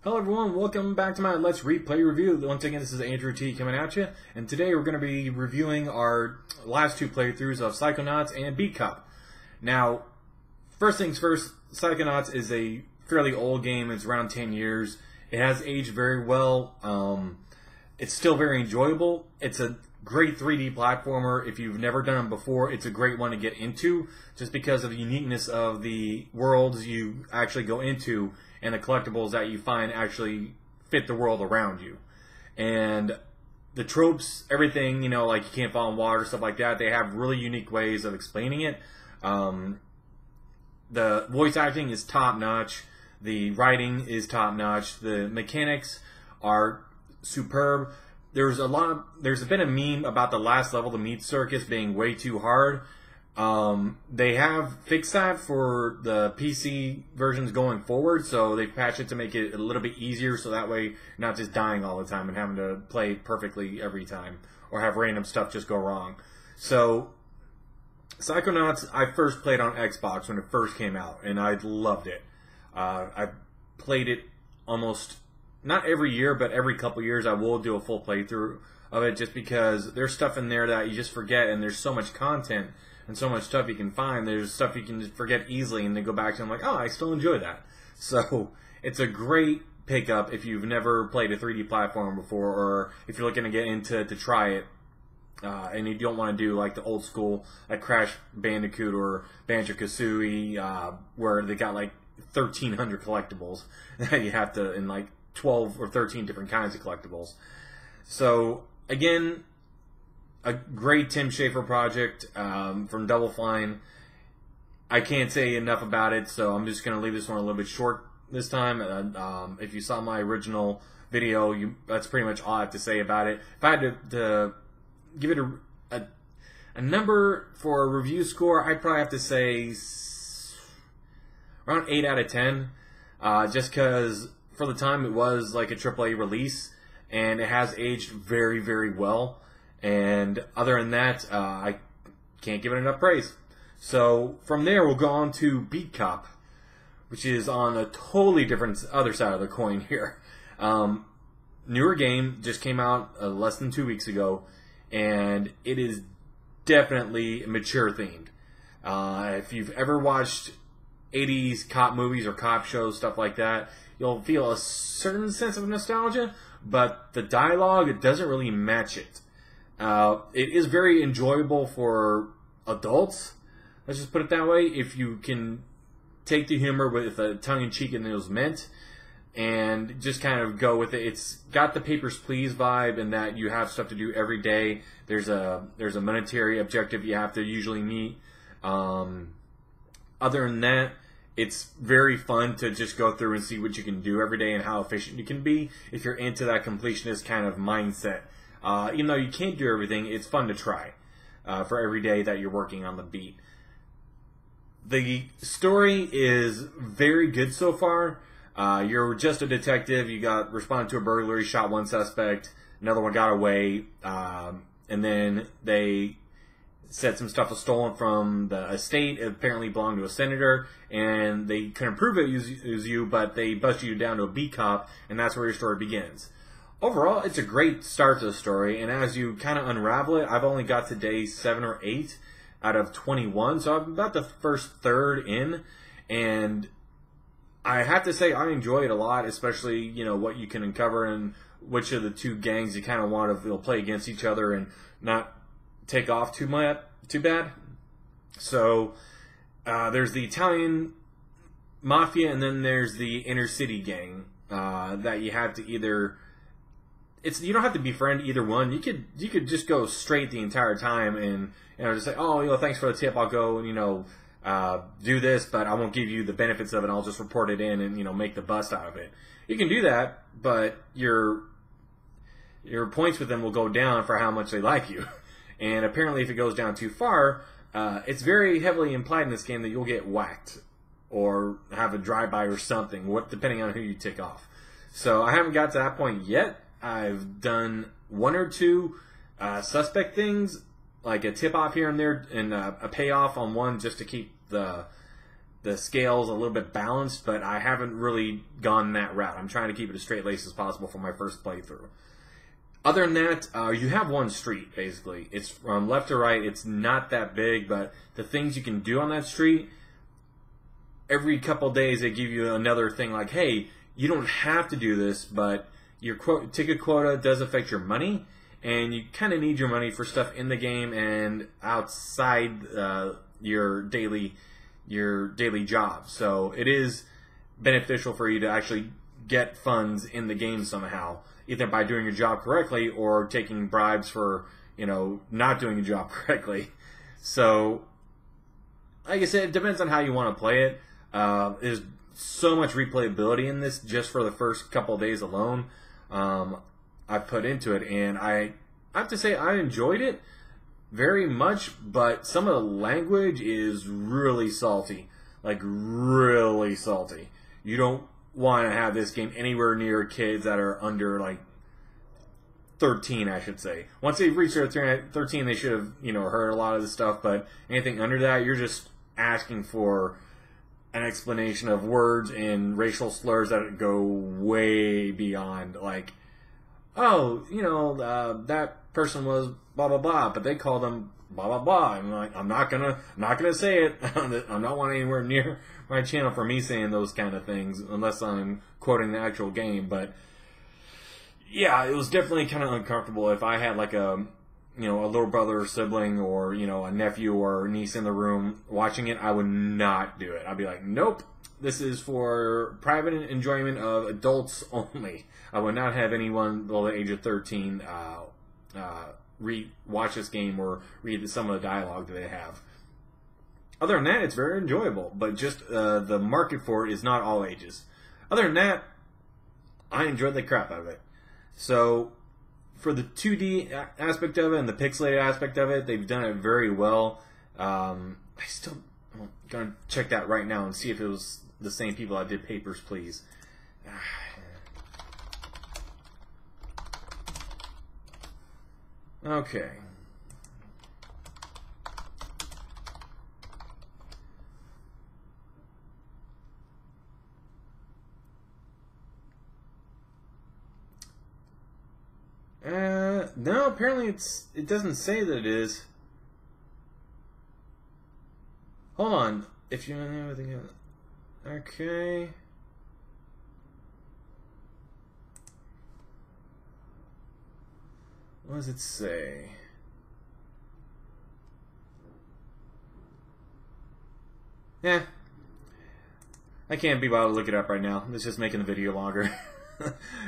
Hello everyone, welcome back to my Let's Replay review. Once again, this is Andrew T coming at you, and today we're going to be reviewing our last two playthroughs of Psychonauts and Beat Cop. Now, first things first, Psychonauts is a fairly old game. It's around 10 years. It has aged very well. It's still very enjoyable. It's a great 3D platformer. If you've never done them before, it's a great one to get into, just because of the uniqueness of the worlds you actually go into and the collectibles that you find actually fit the world around you. And the tropes, everything, like you can't fall in water, stuff like that, they have really unique ways of explaining it. The voice acting is top-notch. The writing is top-notch. The mechanics are superb. There's been a meme about the last level, the meat circus, being way too hard. They have fixed that for the PC versions going forward, so they patched it to make it a little bit easier, so that way you're not just dying all the time and having to play perfectly every time, or have random stuff just go wrong. So, Psychonauts, I first played on Xbox when it first came out, and I loved it. I played it almost, not every year, but every couple years I will do a full playthrough of it, just because there's stuff in there that you just forget, and there's so much content and so much stuff you can find. There's stuff you can just forget easily and then go back to and like, oh, I still enjoy that. So it's a great pickup if you've never played a 3D platform before, or if you're looking to get into to try it, and you don't want to do like the old school like Crash Bandicoot or Banjo-Kazooie, where they got like 1,300 collectibles that you have to, in like 12 or 13 different kinds of collectibles. So again, a great Tim Schafer project from Double Fine. I can't say enough about it, so I'm just going to leave this one a little bit short this time. If you saw my original video, that's pretty much all I have to say about it. If I had to give it a number for a review score, I'd probably have to say around 8 out of 10, just because for the time it was like a AAA release, and it has aged very, very well. And other than that, I can't give it enough praise. So from there, we'll go on to Beat Cop, which is on a totally different other side of the coin here. Newer game, just came out less than 2 weeks ago, and it is definitely mature themed. If you've ever watched 80s cop movies or cop shows, stuff like that, you'll feel a certain sense of nostalgia, but the dialogue, it doesn't really match it. It is very enjoyable for adults, let's just put it that way, if you can take the humor with a tongue-in-cheek and it was meant, and just kind of go with it. It's got the Papers, Please vibe in that you have stuff to do every day. There's a monetary objective you have to usually meet. Other than that, it's very fun to just go through and see what you can do every day and how efficient you can be if you're into that completionist kind of mindset. Even though you can't do everything, it's fun to try for every day that you're working on the beat. The story is very good so far. You're just a detective. You got responded to a burglary, shot one suspect, another one got away, and then they said some stuff was stolen from the estate. It apparently belonged to a senator, and they couldn't prove it was you, but they busted you down to a beat cop, and that's where your story begins. Overall, it's a great start to the story, and as you kind of unravel it, I've only got to day 7 or 8 out of 21, so I'm about the first third in, and I have to say I enjoy it a lot, especially, what you can uncover and which of the two gangs you kind of want to play against each other and not take off too bad. So, there's the Italian mafia, and then there's the inner city gang that you have to either... you don't have to befriend either one. You could just go straight the entire time and just say, oh, thanks for the tip. I'll go and do this, but I won't give you the benefits of it. I'll just report it in and make the bust out of it. You can do that, but your points with them will go down for how much they like you. And apparently, if it goes down too far, it's very heavily implied in this game that you'll get whacked or have a drive-by or something, depending on who you tick off. So I haven't got to that point yet. I've done 1 or 2 suspect things, like a tip-off here and there, and a payoff on one just to keep the the scales a little bit balanced, but I haven't really gone that route. I'm trying to keep it as straight laced as possible for my first playthrough. Other than that, you have one street, basically. It's from left to right. It's not that big, but the things you can do on that street, every couple days they give you another thing like, hey, you don't have to do this, but your ticket quota does affect your money, and you kind of need your money for stuff in the game and outside your daily job. So it is beneficial for you to actually get funds in the game somehow, either by doing your job correctly or taking bribes for, not doing your job correctly. So, like I said, it depends on how you want to play it. There's so much replayability in this just for the first couple of days alone. I put into it, and I have to say I enjoyed it very much, but some of the language is really salty. Like, really salty. You don't want to have this game anywhere near kids that are under, like, 13, I should say. Once they've reached their 13, they should have, heard a lot of this stuff, but anything under that, you're just asking for an explanation of words and racial slurs that go way beyond, like, oh, that person was blah blah blah, but they call them blah blah blah. I'm like, I'm not gonna say it. I'm not wanting anywhere near my channel for me saying those kind of things unless I'm quoting the actual game. But yeah, it was definitely kind of uncomfortable. If I had like a little brother or sibling or a nephew or niece in the room watching it, I would not do it. I'd be like, nope, this is for private enjoyment of adults only. I would not have anyone below the age of 13 watch this game or read some of the dialogue that they have. Other than that, it's very enjoyable, but just the market for it is not all ages. Other than that, I enjoyed the crap out of it. So, for the 2D aspect of it and the pixelated aspect of it, they've done it very well. I'm going to check that right now and see if it was the same people that did Papers, Please. Okay. No, apparently it doesn't say that it is. Hold on. If you want everything else. Okay. What does it say? Yeah. I can't be bothered to look it up right now. It's just making the video longer.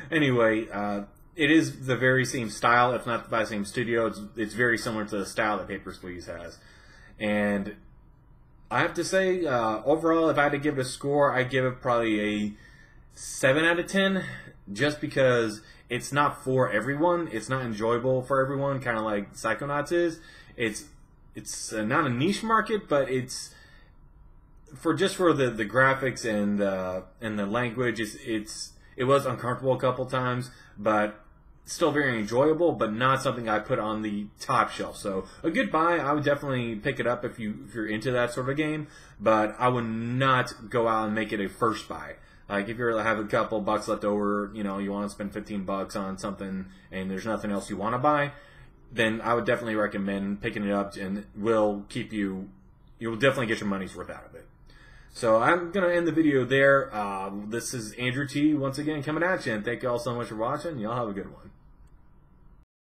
Anyway, it is the very same style, if not by the same studio. It's very similar to the style that Papers, Please has. And I have to say, overall, if I had to give it a score, I'd give it probably a 7 out of 10, just because it's not for everyone. It's not enjoyable for everyone, kind of like Psychonauts is. It's not a niche market, but it's for the graphics and the language. It was uncomfortable a couple times, but still very enjoyable, but not something I put on the top shelf. So a good buy. I would definitely pick it up if you're into that sort of game, but I would not go out and make it a first buy. Like if you have a couple bucks left over, you want to spend 15 bucks on something and there's nothing else you want to buy, then I would definitely recommend picking it up, and you'll definitely get your money's worth out of it. So I'm going to end the video there. This is Andrew T. once again coming at you, and thank you all so much for watching. Y'all have a good one.